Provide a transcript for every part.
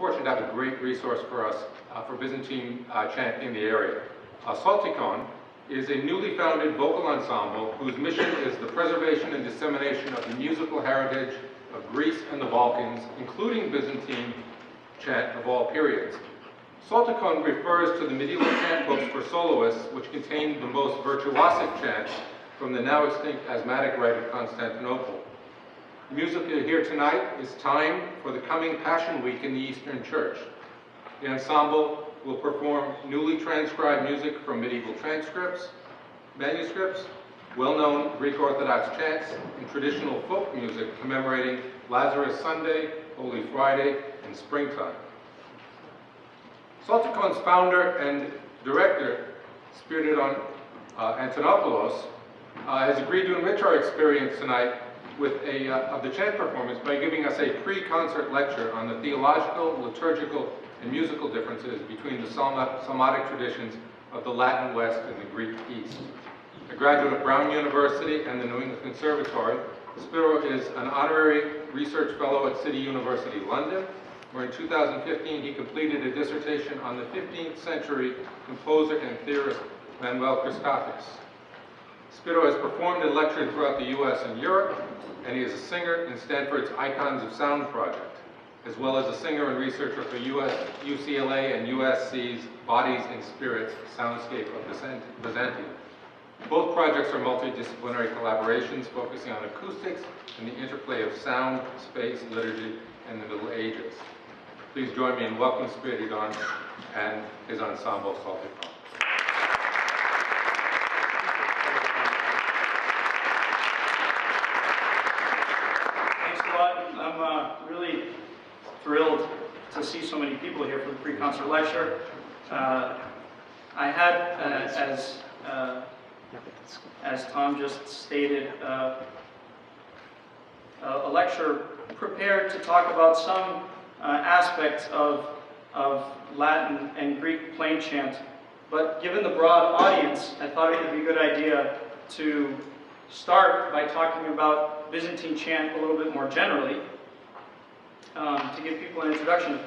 fortunate to have a great resource for us for Byzantine chant in the area. Psaltikon is a newly founded vocal ensemble whose mission is the preservation and dissemination of the musical heritage of Greece and the Balkans, including Byzantine chant of all periods. Psaltikon refers to the medieval chant books for soloists, which contained the most virtuosic chants from the now extinct asthmatic rite of Constantinople. The music you'll hear tonight is timed for the coming Passion Week in the Eastern Church. The ensemble will perform newly transcribed music from medieval manuscripts, well-known Greek Orthodox chants, and traditional folk music commemorating Lazarus Sunday, Holy Friday, and springtime. Spyrido's founder and director, Spyridon Antonopoulos, has agreed to enrich our experience tonight with of the chant performance by giving us a pre-concert lecture on the theological, liturgical, and musical differences between the psalmodic traditions of the Latin West and the Greek East. A graduate of Brown University and the New England Conservatory, Spyro is an honorary research fellow at City University London, where in 2015 he completed a dissertation on the 15th century composer and theorist Manuel Christakis. Spyro has performed and lectured throughout the US and Europe, and he is a singer in Stanford's Icons of Sound project, as well as a singer and researcher for UCLA and USC's Bodies and Spirits Soundscape of Byzantium. Both projects are multidisciplinary collaborations focusing on acoustics and the interplay of sound, space, liturgy, and the Middle Ages. Please join me in welcoming Spyridon and his ensemble, Psaltikon. Thanks a lot. I'm really thrilled to see so many people here for the pre-concert lecture. I had, as Tom just stated, a lecture prepared to talk about some aspects of Latin and Greek plain chant, but given the broad audience, I thought it would be a good idea to start by talking about Byzantine chant a little bit more generally, to give people an introduction.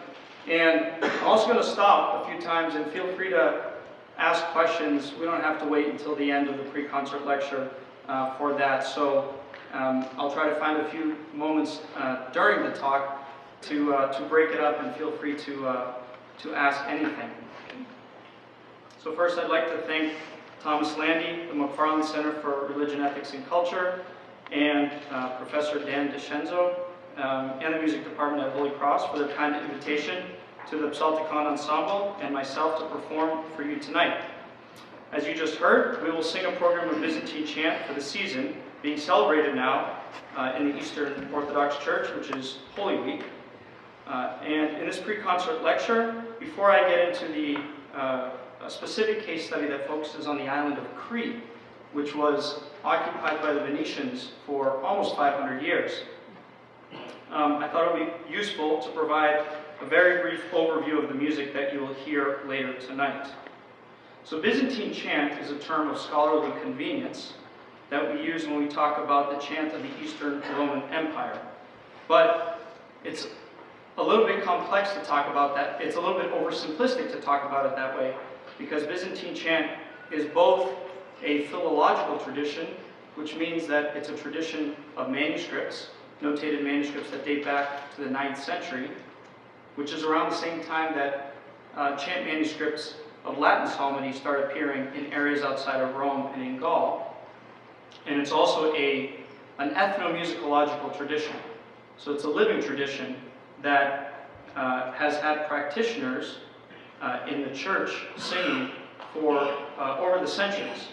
And I'm also going to stop a few times, and feel free to ask questions. We don't have to wait until the end of the pre-concert lecture for that. So I'll try to find a few moments during the talk to break it up, and feel free to ask anything. So first, I'd like to thank Thomas Landy, the McFarland Center for Religion, Ethics, and Culture, and Professor Dan DeScenzo, and the music department at Holy Cross for their kind invitation to the Psaltikon Ensemble and myself to perform for you tonight. As you just heard, we will sing a program of Byzantine chant for the season, being celebrated now in the Eastern Orthodox Church, which is Holy Week. And in this pre-concert lecture, before I get into the a specific case study that focuses on the island of Crete, which was occupied by the Venetians for almost 500 years, I thought it would be useful to provide a very brief overview of the music that you will hear later tonight. So Byzantine chant is a term of scholarly convenience that we use when we talk about the chant of the Eastern Roman Empire. But it's a little bit complex to talk about that. It's a little bit oversimplistic to talk about it that way, because Byzantine chant is both a philological tradition, which means that it's a tradition of manuscripts, notated manuscripts that date back to the 9th century, which is around the same time that chant manuscripts of Latin psalmody start appearing in areas outside of Rome and in Gaul. And it's also an ethnomusicological tradition. So it's a living tradition that has had practitioners in the church singing for over the centuries.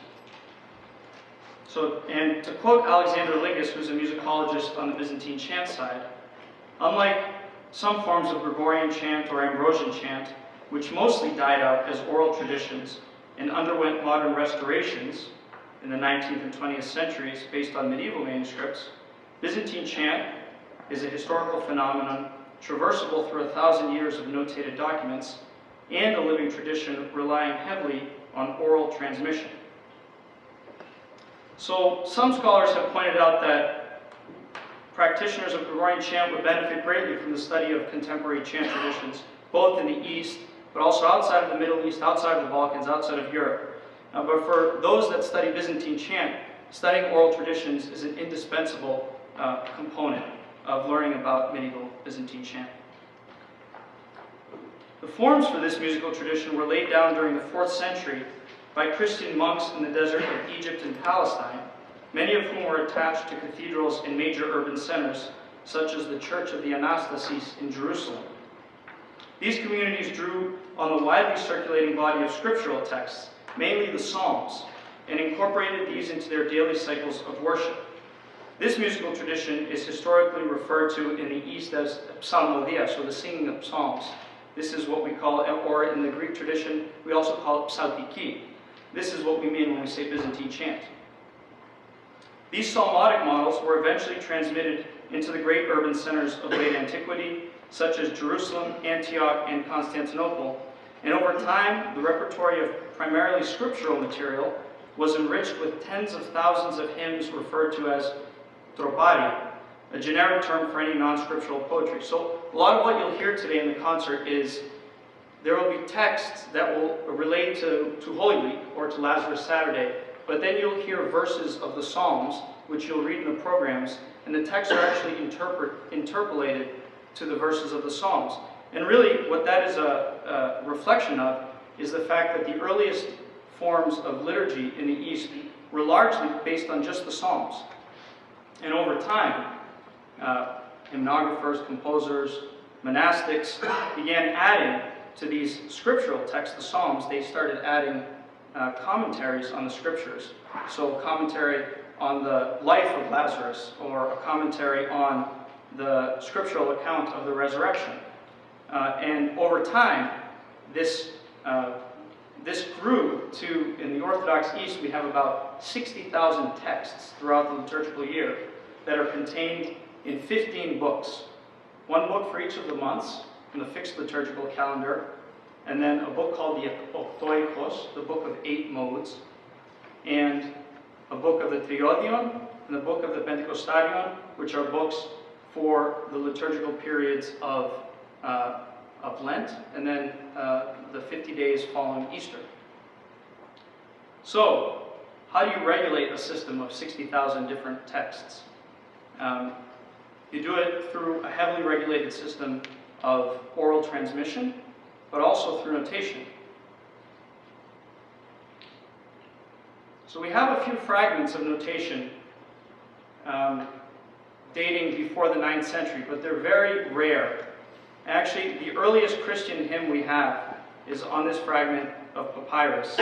So, and to quote Alexander Lingus, who's a musicologist on the Byzantine chant side, unlike some forms of Gregorian chant or Ambrosian chant, which mostly died out as oral traditions and underwent modern restorations in the 19th and 20th centuries based on medieval manuscripts, Byzantine chant is a historical phenomenon traversable through 1,000 years of notated documents and a living tradition relying heavily on oral transmission. So some scholars have pointed out that practitioners of Gregorian chant would benefit greatly from the study of contemporary chant traditions, both in the East, but also outside of the Middle East, outside of the Balkans, outside of Europe. But for those that study Byzantine chant, studying oral traditions is an indispensable component of learning about medieval Byzantine chant. The forms for this musical tradition were laid down during the 4th century by Christian monks in the desert of Egypt and Palestine, many of whom were attached to cathedrals in major urban centers, such as the Church of the Anastasis in Jerusalem. These communities drew on the widely circulating body of scriptural texts, mainly the Psalms, and incorporated these into their daily cycles of worship. This musical tradition is historically referred to in the East as psalmodia, so the singing of psalms. This is what we call, or in the Greek tradition, we also call it Psaltikon. This is what we mean when we say Byzantine chant. These psalmodic models were eventually transmitted into the great urban centers of late antiquity, such as Jerusalem, Antioch, and Constantinople. And over time, the repertory of primarily scriptural material was enriched with tens of thousands of hymns referred to as tropari, a generic term for any non-scriptural poetry. So a lot of what you'll hear today in the concert is there will be texts that will relate to Holy Week or to Lazarus Saturday, but then you'll hear verses of the Psalms, which you'll read in the programs, and the texts are actually interpolated to the verses of the Psalms. And really, what that is a reflection of is the fact that the earliest forms of liturgy in the East were largely based on just the Psalms. And over time, hymnographers, composers, monastics began adding to these scriptural texts, the Psalms. They started adding commentaries on the scriptures. So commentary on the life of Lazarus, or a commentary on the scriptural account of the resurrection. And over time, this grew to, in the Orthodox East, we have about 60,000 texts throughout the liturgical year that are contained in 15 books. One book for each of the months in the fixed liturgical calendar, and then a book called the Octoikos, the book of 8 modes, and a book of the Triodion, and the book of the Pentecostarion, which are books for the liturgical periods of Lent, and then the 50 days following Easter. So, how do you regulate a system of 60,000 different texts? You do it through a heavily regulated system of oral transmission, but also through notation. So we have a few fragments of notation dating before the 9th century, but they're very rare. Actually, the earliest Christian hymn we have is on this fragment of papyrus.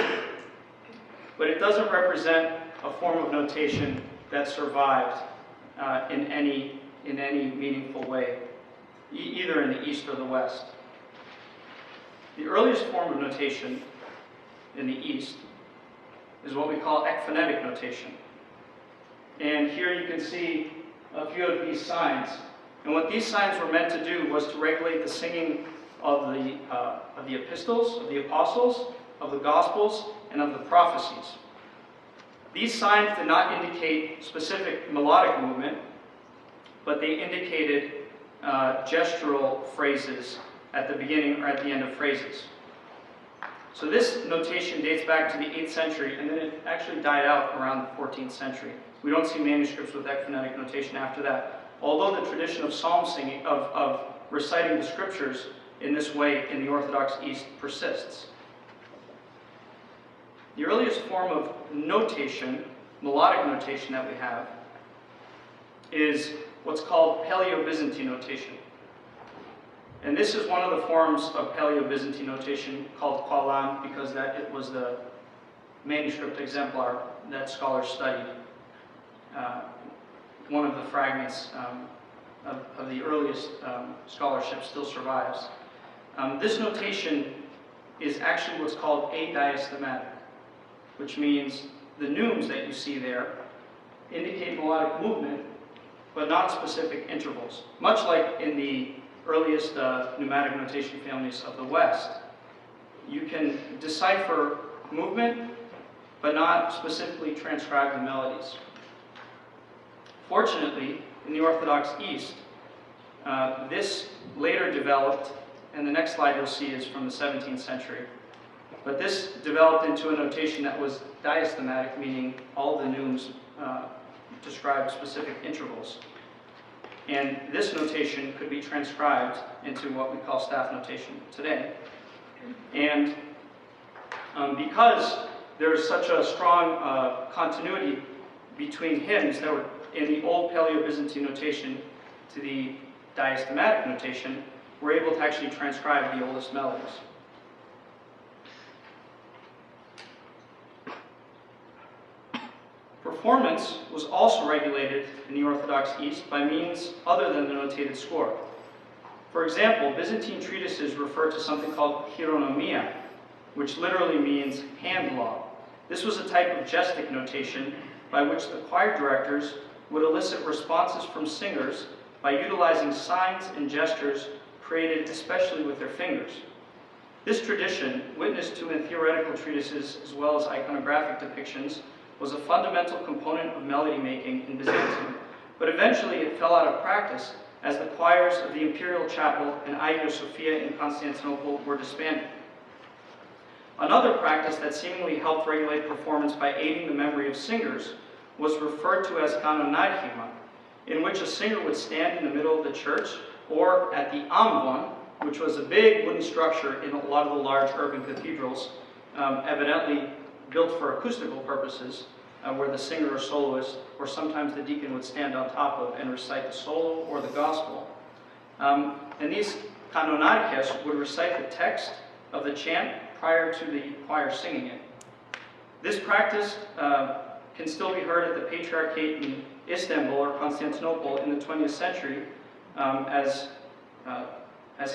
But it doesn't represent a form of notation that survived in any meaningful way, either in the East or the West. The earliest form of notation in the East is what we call ekphonetic notation. And here you can see a few of these signs. And what these signs were meant to do was to regulate the singing of the epistles, of the apostles, of the gospels, and of the prophecies. These signs did not indicate specific melodic movement, but they indicated gestural phrases at the beginning or at the end of phrases. So this notation dates back to the 8th century, and then it actually died out around the 14th century. We don't see manuscripts with ekphonetic notation after that, although the tradition of psalm singing, of reciting the scriptures in this way in the Orthodox East persists. The earliest form of notation, melodic notation that we have, is what's called Paleo-Byzantine notation. And this is one of the forms of Paleo-Byzantine notation called Qalam, because it was the manuscript exemplar that scholars studied. One of the fragments of the earliest scholarship still survives. This notation is actually what's called adiastematic, which means the neumes that you see there indicate melodic movement, but not specific intervals. Much like in the earliest pneumatic notation families of the West, you can decipher movement, but not specifically transcribe the melodies. Fortunately, in the Orthodox East. This later developed, and the next slide you'll see is from the 17th century. But this developed into a notation that was diastematic, meaning all the neumes describe specific intervals. And this notation could be transcribed into what we call staff notation today. And because there's such a strong continuity between hymns that were in the old Paleo-Byzantine notation to the diastematic notation, we're able to actually transcribe the oldest melodies. Performance was also regulated in the Orthodox East by means other than the notated score. For example, Byzantine treatises refer to something called hieronomia, which literally means hand law. This was a type of gestic notation by which the choir directors would elicit responses from singers by utilizing signs and gestures created especially with their fingers. This tradition, witnessed to in theoretical treatises as well as iconographic depictions, was a fundamental component of melody making in Byzantium, but eventually it fell out of practice as the choirs of the Imperial Chapel and Hagia Sophia in Constantinople were disbanded. Another practice that seemingly helped regulate performance by aiding the memory of singers was referred to as kanonarchima, in which a singer would stand in the middle of the church or at the ambon, which was a big wooden structure in a lot of the large urban cathedrals, evidently built for acoustical purposes, where the singer or soloist, or sometimes the deacon, would stand on top of and recite the solo or the gospel. And these kanonarches would recite the text of the chant prior to the choir singing it. This practice can still be heard at the Patriarchate in Istanbul or Constantinople in the 20th century, as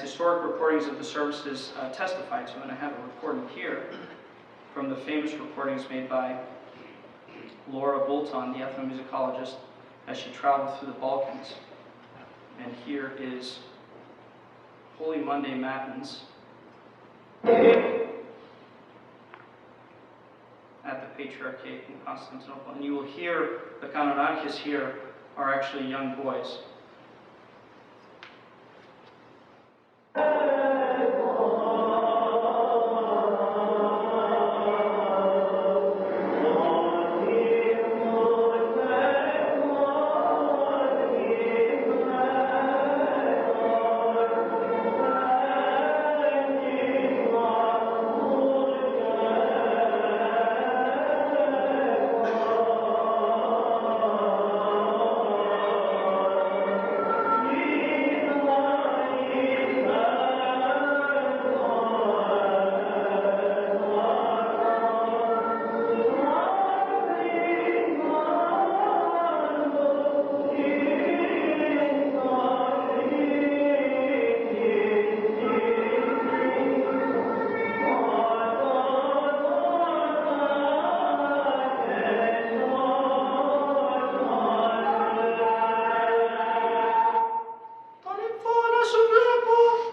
historic recordings of the services testify to. And I have a recording here from the famous recordings made by Laura Bolton, the ethnomusicologist, as she traveled through the Balkans. And here is Holy Monday Matins at the Patriarchate in Constantinople. And you will hear the kanonarches here are actually young boys.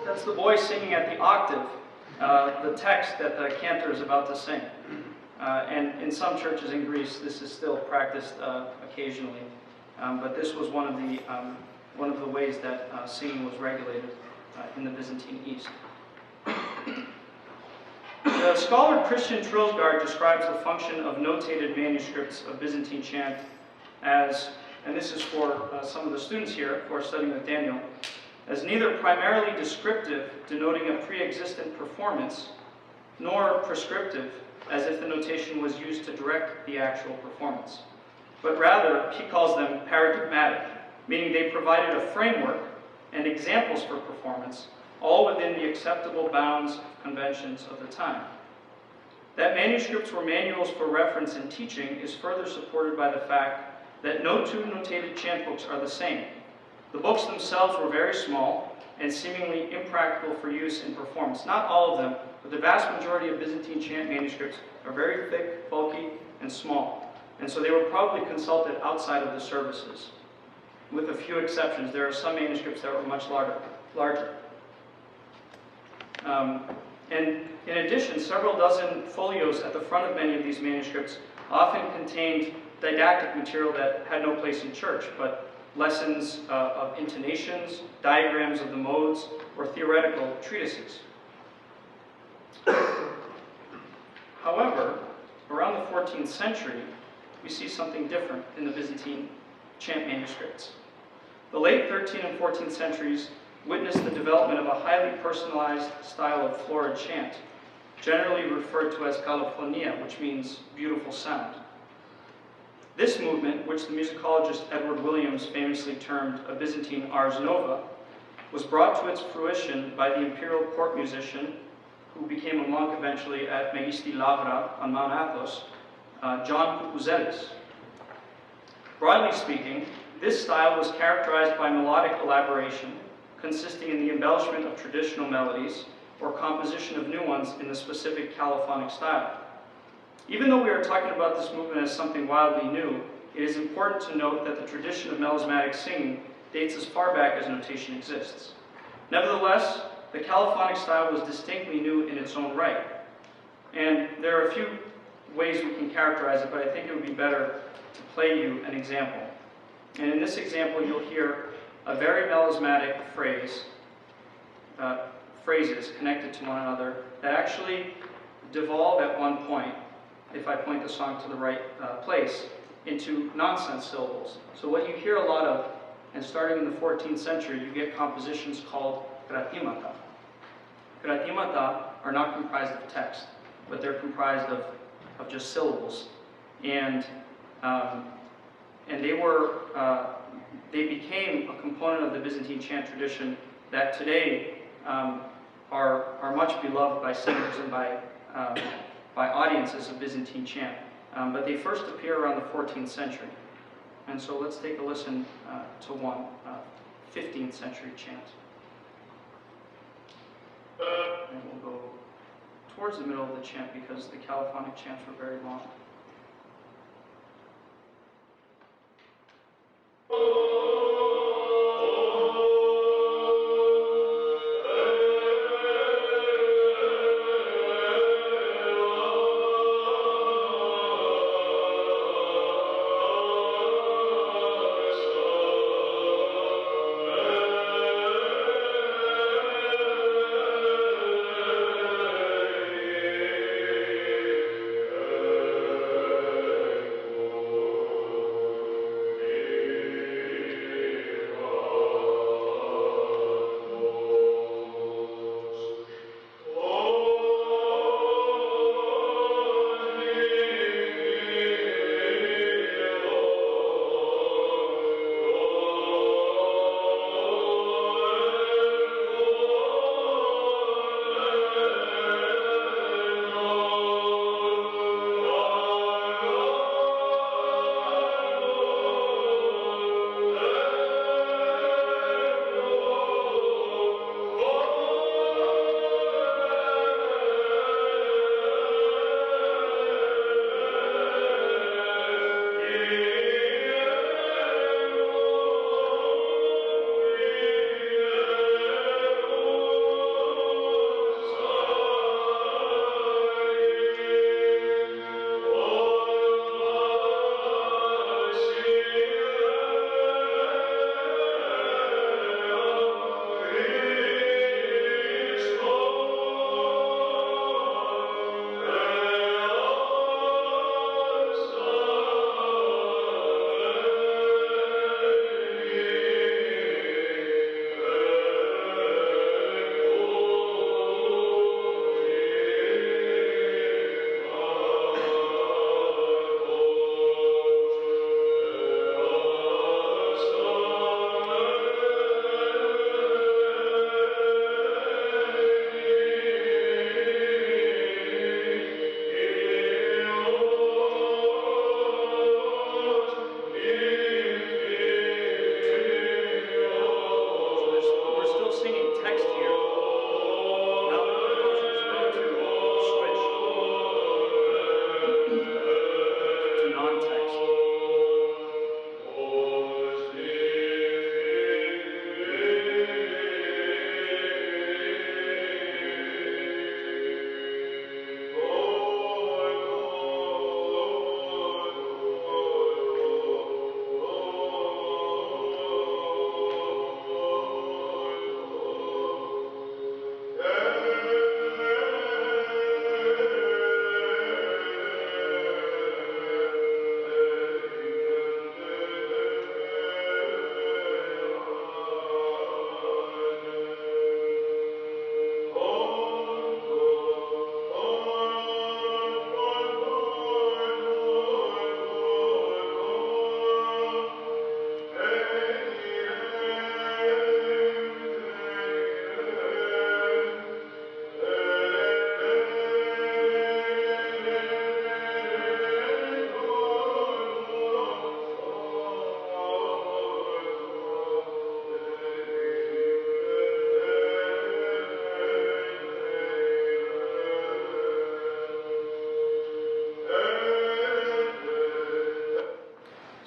That's the boy singing at the octave, the text that the cantor is about to sing. And in some churches in Greece, this is still practiced occasionally. But this was one of the ways that singing was regulated in the Byzantine East. The scholar Christian Trilsgaard describes the function of notated manuscripts of Byzantine chant as, and this is for some of the students here who are studying with Daniel, as neither primarily descriptive, denoting a pre-existent performance, nor prescriptive, as if the notation was used to direct the actual performance. But rather, he calls them paradigmatic, meaning they provided a framework and examples for performance, all within the acceptable bounds of conventions of the time. That manuscripts were manuals for reference and teaching is further supported by the fact that no two notated chant books are the same. The books themselves were very small and seemingly impractical for use in performance. Not all of them, but the vast majority of Byzantine chant manuscripts are very thick, bulky, and small. And so they were probably consulted outside of the services. With a few exceptions, there are some manuscripts that were much larger. And in addition, several dozen folios at the front of many of these manuscripts often contained didactic material that had no place in church, but lessons of intonations, diagrams of the modes, or theoretical treatises. However, around the 14th century, we see something different in the Byzantine chant manuscripts. The late 13th and 14th centuries witnessed the development of a highly personalized style of florid chant, generally referred to as galophonia, which means beautiful sound. This movement, which the musicologist Edward Williams famously termed a Byzantine ars nova, was brought to its fruition by the imperial court musician, who became a monk eventually at Megisti Lavra on Mount Athos, John Cucuzelis. Broadly speaking, this style was characterized by melodic elaboration, consisting in the embellishment of traditional melodies or composition of new ones in the specific calophonic style. Even though we are talking about this movement as something wildly new, it is important to note that the tradition of melismatic singing dates as far back as notation exists. Nevertheless, the calophonic style was distinctly new in its own right. And there are a few ways we can characterize it, but I think it would be better to play you an example. And in this example, you'll hear a very melismatic phrases connected to one another that actually devolve at one point, if I point the song to the right place, into nonsense syllables. So what you hear a lot of, and starting in the 14th century, you get compositions called kratimata. Kratimata are not comprised of text, but they're comprised of just syllables. And they became a component of the Byzantine chant tradition that today are much beloved by singers and by audiences of Byzantine chant. But they first appear around the 14th century. And so let's take a listen to one 15th century chant. And we'll go towards the middle of the chant because the calophonic chants were very long.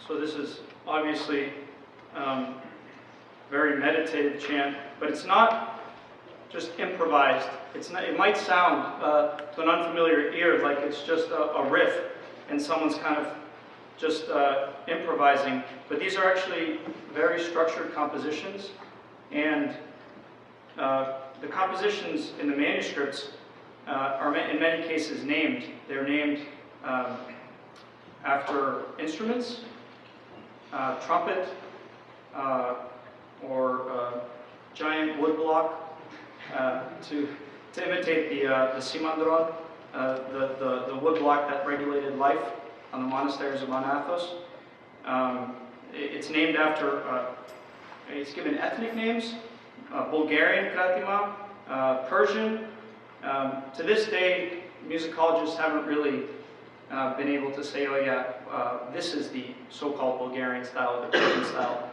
So this is obviously very meditative chant, but it's not just improvised. It's not, it might sound to an unfamiliar ear like it's just a riff and someone's kind of just improvising, but these are actually very structured compositions, and the compositions in the manuscripts are in many cases named. They're named after instruments, trumpet, or giant wood block to imitate the simandron, the wood block that regulated life on the monasteries of Mount Athos. It's named after, it's given ethnic names, Bulgarian kratima, Persian. To this day, musicologists haven't really been able to say, oh yeah, this is the so-called Bulgarian style or the Persian style.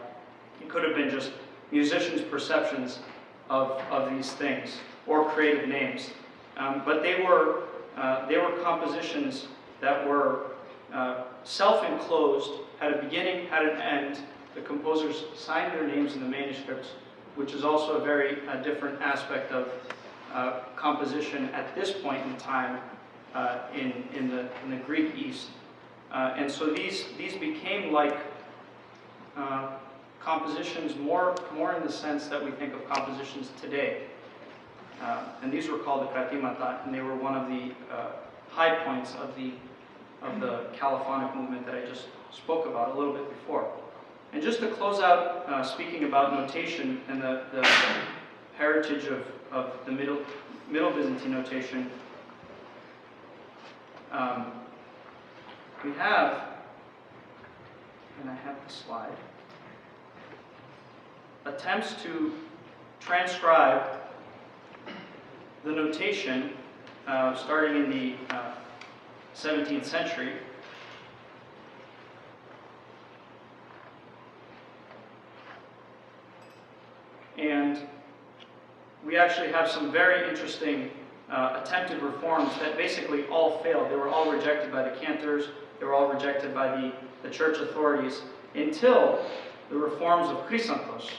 It could have been just musicians' perceptions of these things or creative names. But they were compositions that were self-enclosed, had a beginning, had an end. The composers signed their names in the manuscripts, which is also a very different aspect of composition at this point in time in the Greek East. And so these became like compositions more in the sense that we think of compositions today. And these were called the kratimata, and they were one of the high points of the Caliphonic movement that I just spoke about a little bit before. And just to close out, speaking about notation and the heritage of the Middle Byzantine notation, we have, and I have the slide, attempts to transcribe the notation starting in the 17th century. And we actually have some very interesting attempted reforms that basically all failed. They were all rejected by the cantors, they were all rejected by the church authorities, until the reforms of Chrysanthos.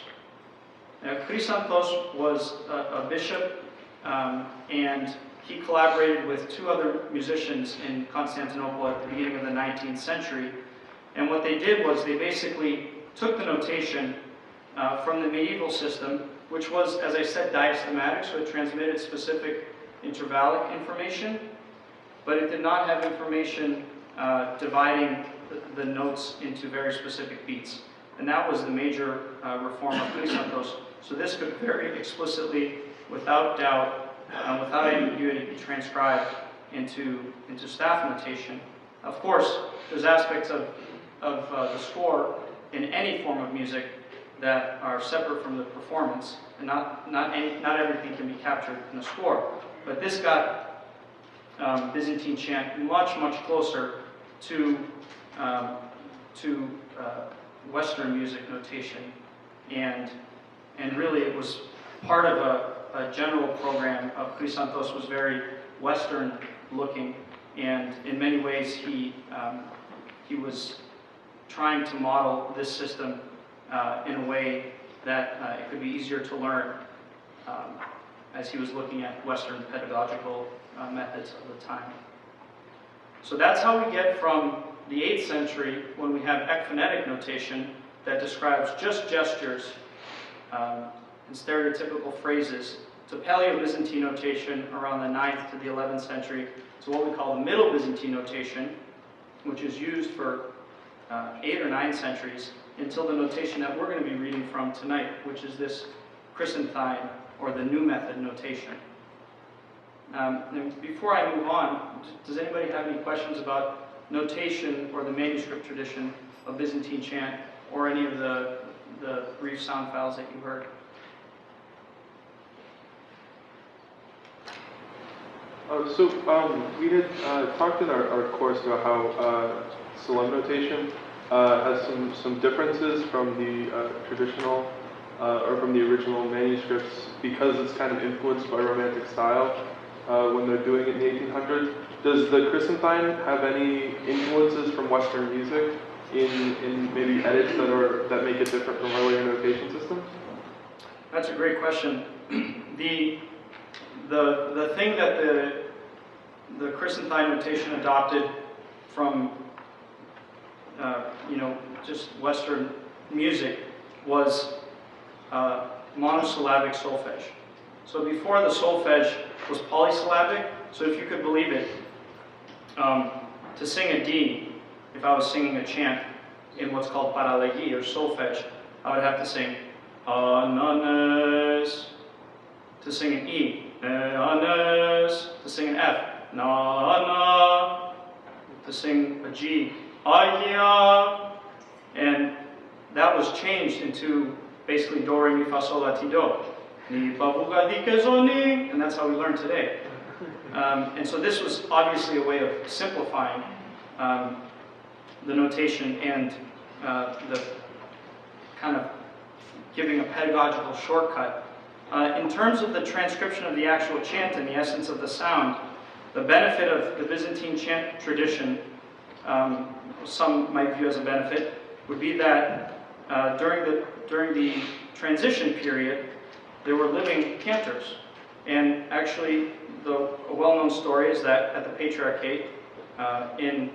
Chrysanthos was a bishop, and he collaborated with two other musicians in Constantinople at the beginning of the 19th century. And what they did was they basically took the notation from the medieval system, which was, as I said, diastematic, so it transmitted specific intervallic information, but it did not have information dividing the notes into very specific beats. And that was the major reform of Chrysanthos. So this could very explicitly, without doubt, without ambiguity, be transcribed into staff notation. Of course, there's aspects of the score in any form of music that are separate from the performance, and not everything can be captured in the score. But this got Byzantine chant much closer to Western music notation, and really it was part of a general program of Chrysanthos. Was very Western looking, and in many ways he was trying to model this system in a way that it could be easier to learn as he was looking at Western pedagogical methods of the time. So that's how we get from the 8th century, when we have ekphonetic notation that describes just gestures and stereotypical phrases, to Paleo-Byzantine notation around the 9th to the 11th century, to what we call the Middle Byzantine notation, which is used for 8 or 9 centuries, until the notation that we're going to be reading from tonight, which is this Chrysanthine, or the New Method notation. And before I move on, does anybody have any questions about notation or the manuscript tradition of Byzantine chant, or any of the brief sound files that you heard? We had talked in our course about how solemn notation has some differences from the traditional or from the original manuscripts, because it's kind of influenced by Romantic style when they're doing it in the 1800s. Does the Chrysanthine have any influences from Western music? in maybe edits that make it different from earlier notation systems? That's a great question. The thing that the Chrysanthine notation adopted from just Western music was monosyllabic solfege. So before, the solfege was polysyllabic. So if you could believe it, to sing a D, if I was singing a chant in what's called paralegi or solfege, I would have to sing ananes to sing an E, ananes to sing an F, na to sing a G, aya, and that was changed into basically do, re, mi, fa, sol, la, ti, do, ni, pa, bu, ga, di, ke, zo, ni, and that's how we learn today. And so this was obviously a way of simplifying the notation and the kind of giving a pedagogical shortcut. In terms of the transcription of the actual chant and the essence of the sound, the benefit of the Byzantine chant tradition, some might view as a benefit, would be that during the transition period, there were living cantors. And actually, a well-known story is that at the Patriarchate in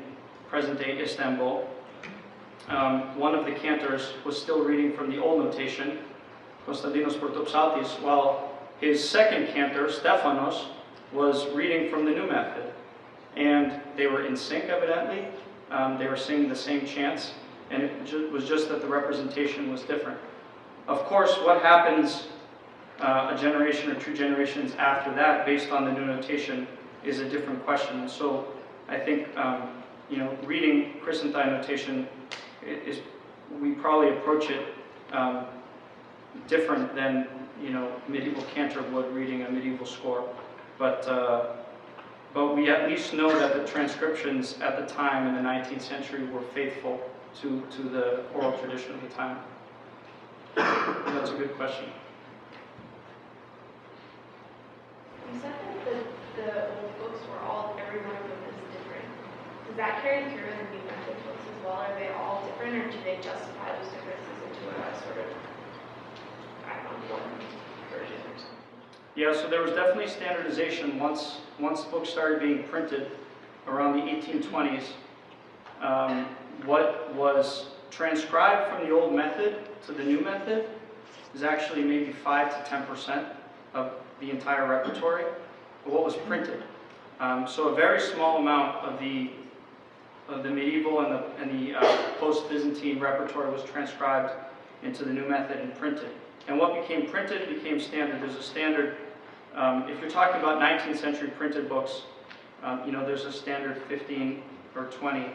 present-day Istanbul, one of the cantors was still reading from the old notation, Konstantinos Protopsaltis, while his second cantor, Stephanos, was reading from the new method. And they were in sync, evidently. They were singing the same chants, and it was just that the representation was different. Of course, what happens a generation or 2 generations after that, based on the new notation, is a different question. So I think reading Chrysanthine notation we probably approach it different than medieval cantor would reading a medieval score. But we at least know that the transcriptions at the time in the 19th century were faithful to the oral tradition of the time. That's a good question. You said that the old books were every one of them is different. Does that carry through in the new method books as well? Are they all different, or do they justify those differences into a sort of, one version or something? Yeah, so there was definitely standardization once books started being printed around the 1820s. What was transcribed from the old method to the new method is actually maybe 5 to 10% of the entire repertory of what was printed. So a very small amount of the medieval and the post-Byzantine repertory was transcribed into the new method and printed. And what became printed became standard. There's a standard, if you're talking about 19th century printed books, there's a standard 15 or 20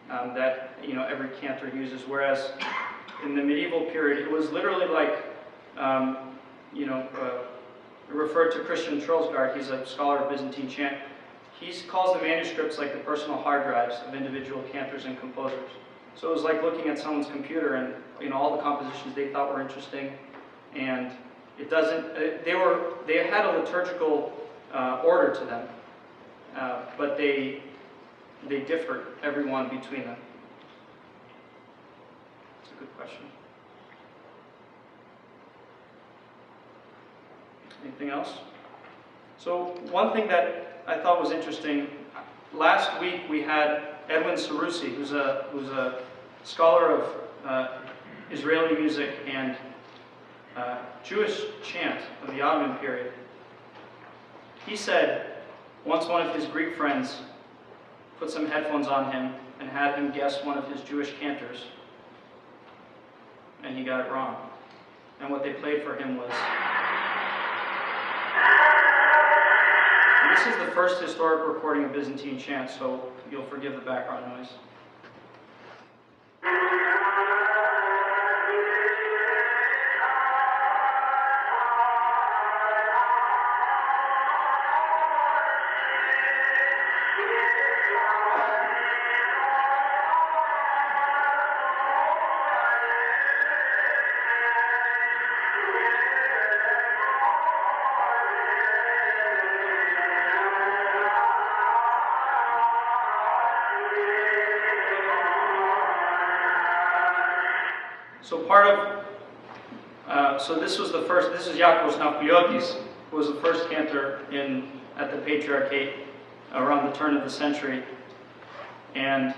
that every cantor uses. Whereas in the medieval period, it was literally like, referred to Christian Troelsgaard. He's a scholar of Byzantine chant. He calls the manuscripts like the personal hard drives of individual cantors and composers. So it was like looking at someone's computer and all the compositions they thought were interesting, and it doesn't. They had a liturgical order to them, but they differed, every one between them. It's a good question. Anything else? So one thing that I thought was interesting, last week we had Edwin Sarusi, who's a scholar of Israeli music and Jewish chant of the Ottoman period. He said once one of his Greek friends put some headphones on him and had him guess one of his Jewish cantors, and he got it wrong. And what they played for him was... And this is the first historic recording of Byzantine chant, so you'll forgive the background noise. So so this was the first, this is Yakos Nafpliotis, who was the first cantor at the Patriarchate around the turn of the century. And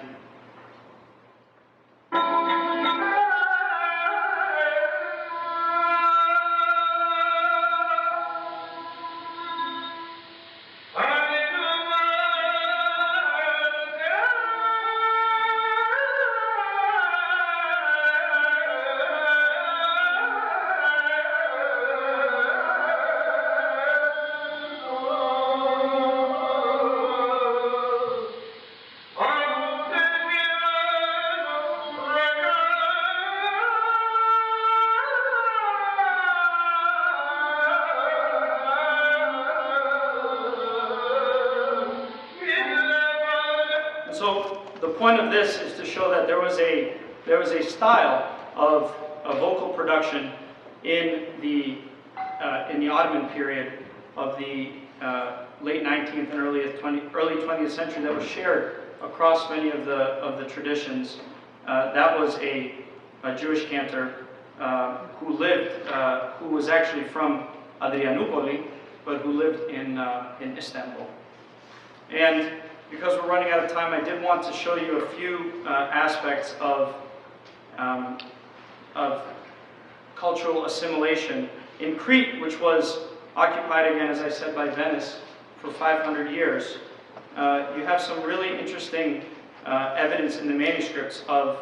so the point of this is to show that there was a style of vocal production in the Ottoman period of the late 19th and early 20th century that was shared across many of the traditions. That was a Jewish cantor who was actually from Adrianoupoli, but who lived in Istanbul. And because we're running out of time, I did want to show you a few aspects of cultural assimilation. In Crete, which was occupied again, as I said, by Venice for 500 years, you have some really interesting evidence in the manuscripts of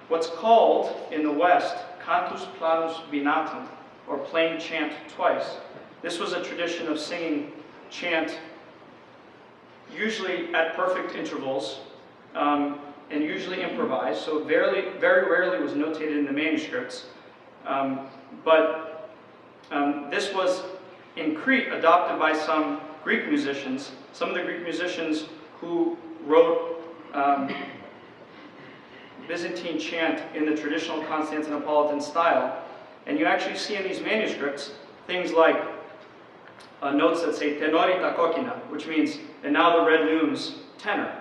what's called in the West cantus planus binatum, or plain chant twice. This was a tradition of singing chant usually at perfect intervals, and usually improvised, so very rarely was notated in the manuscripts. But this was, in Crete, adopted by some Greek musicians, some of the Greek musicians who wrote Byzantine chant in the traditional Constantinopolitan style. And you actually see in these manuscripts things like notes that say tenori ta kokina, which means, and now the red noon's tenor,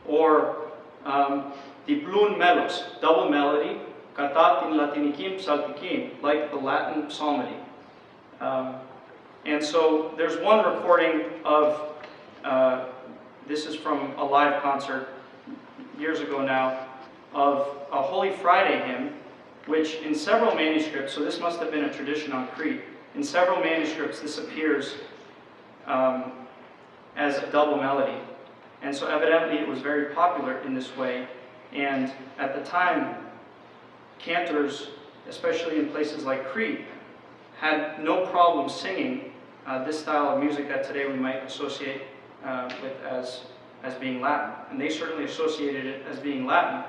or diplun melos, double melody, katat in latinikim psaltikon, like the Latin psalmody. And so there's one recording of, this is from a live concert years ago now, of a Holy Friday hymn, which in several manuscripts, so this must have been a tradition on Crete, in several manuscripts this appears as a double melody. And so evidently it was very popular in this way. And at the time, cantors, especially in places like Crete, had no problem singing this style of music that today we might associate with as being Latin. And they certainly associated it as being Latin,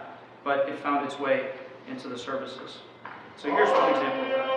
but it found its way into the services. So here's one example of that.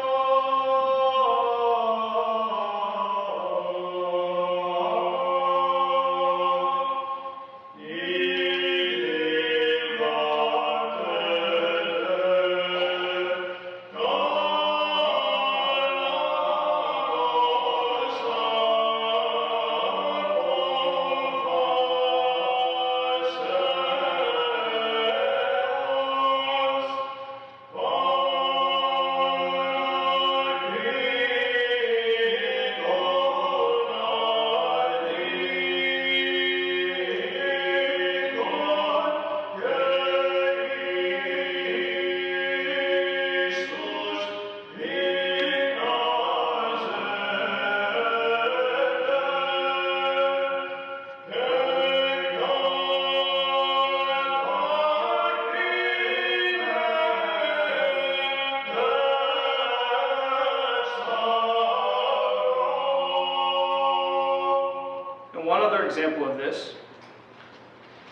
Example of this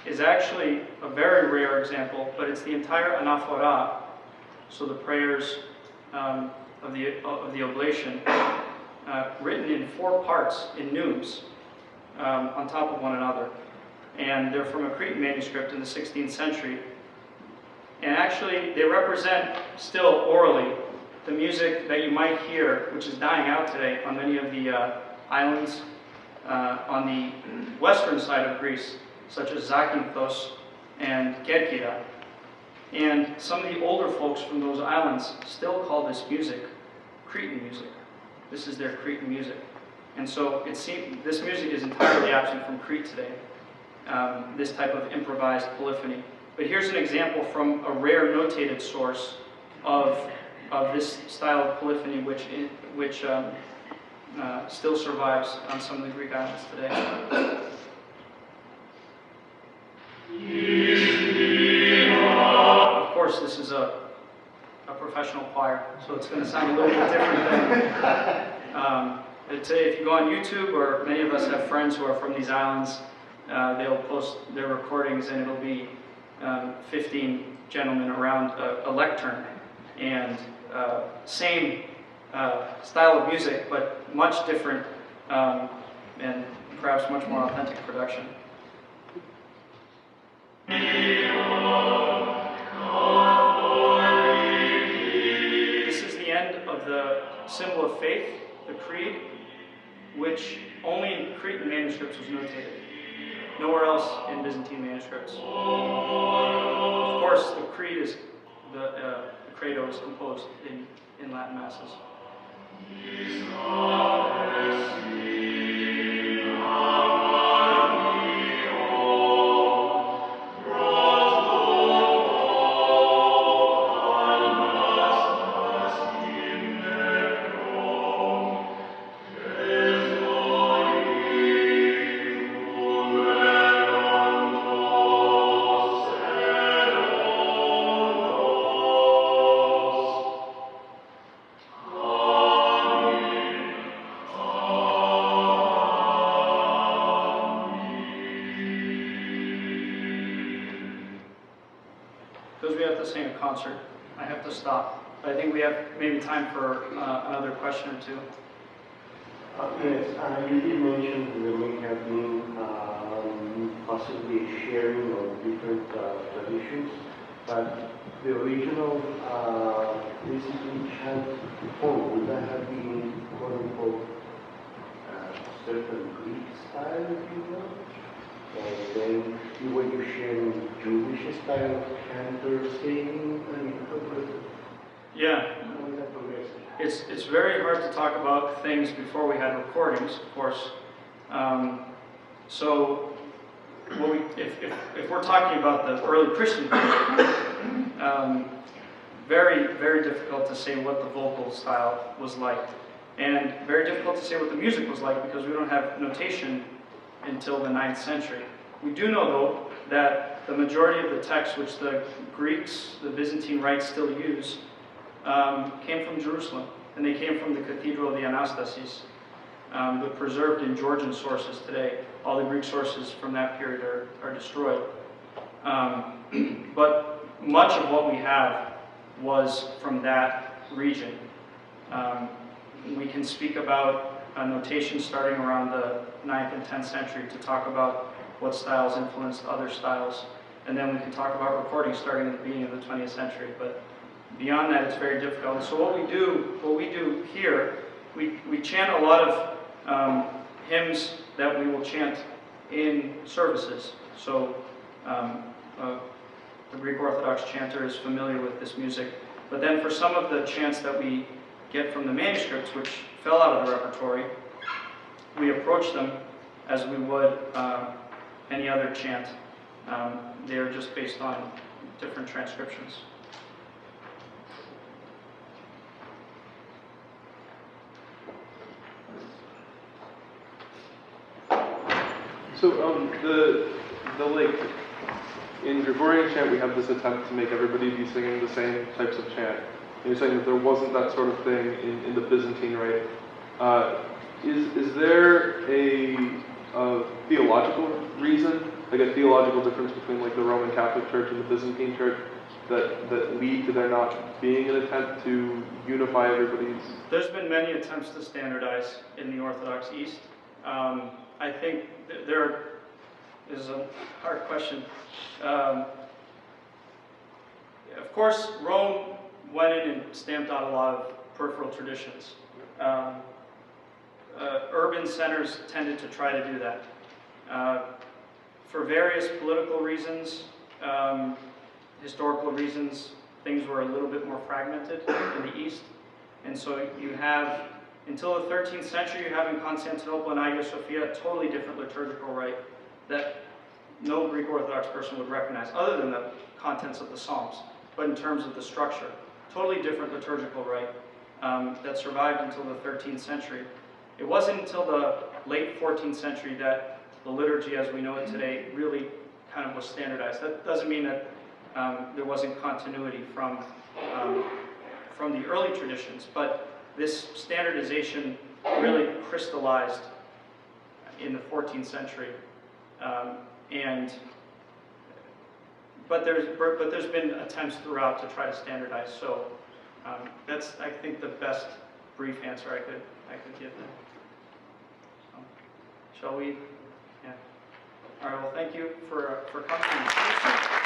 is actually a very rare example, but it's the entire anaphora, so the prayers of the oblation, written in 4 parts in neumes on top of one another. And they're from a Cretan manuscript in the 16th century. And actually, they represent still orally the music that you might hear, which is dying out today on many of the islands on the western side of Greece, such as Zakynthos and Kerkyra. And some of the older folks from those islands still call this music Cretan music. This is their Cretan music. And so it seems this music is entirely absent from Crete today, this type of improvised polyphony. But here's an example from a rare notated source of this style of polyphony, which still survives on some of the Greek islands today. Of course, this is a professional choir, so it's going to sound a little bit different than today. If you go on YouTube, or many of us have friends who are from these islands, they'll post their recordings, and it'll be 15 gentlemen around a lectern, and same style of music, but much different and perhaps much more authentic production. This is the end of the symbol of faith, the creed, which only in Cretan manuscripts was notated. Nowhere else in Byzantine manuscripts. Of course, the creed is the credo is composed in Latin masses. Because we have to sing a concert, I have to stop. But I think we have maybe time for another question or two. Yes, you did mention there may have been possibly a sharing of different traditions, but the original Byzantine chant form, would that have been quote unquote certain Greek style, if you will? And then were you sharing Jewish style of cantor singing? I mean, Yeah. how was that progressing? It's very hard to talk about things before we had recordings, of course. So if we're talking about the early Christian period, very, very difficult to say what the vocal style was like. And very difficult to say what the music was like because we don't have notation until the 9th century. We do know, though, that the majority of the texts which the Greeks, the Byzantine rites still use, came from Jerusalem, and they came from the Cathedral of the Anastasis, but preserved in Georgian sources today. All the Greek sources from that period are destroyed. But much of what we have was from that region. We can speak about a notation starting around the 9th and 10th century to talk about what styles influenced other styles. And then we can talk about recordings starting at the beginning of the 20th century. But beyond that, it's very difficult. So what we do here, we chant a lot of hymns that we will chant in services. So the Greek Orthodox chanter is familiar with this music. But then for some of the chants that we get from the manuscripts, which fell out of the repertory, we approach them as we would any other chant. They are just based on different transcriptions. So the like in Gregorian chant we have this attempt to make everybody be singing the same types of chant. And you're saying that there wasn't that sort of thing in the Byzantine rite. Is there a theological reason, like a theological difference between like the Roman Catholic Church and the Byzantine Church that lead to there not being an attempt to unify everybody's? There's been many attempts to standardize in the Orthodox East. I think there is a hard question. Of course, Rome went in and stamped out a lot of peripheral traditions. Urban centers tended to try to do that. For various political reasons, historical reasons, things were a little bit more fragmented in the East. And so you have, until the 13th century, you have in Constantinople and Hagia Sophia a totally different liturgical rite that no Greek Orthodox person would recognize, other than the contents of the Psalms, but in terms of the structure. Totally different liturgical rite that survived until the 13th century. It wasn't until the late 14th century that the liturgy as we know it today really kind of was standardized. That doesn't mean that there wasn't continuity from the early traditions, but this standardization really crystallized in the 14th century. But there's been attempts throughout to try to standardize. So that's, I think, the best brief answer I could give them. So, shall we? Yeah. All right. Well, thank you for coming.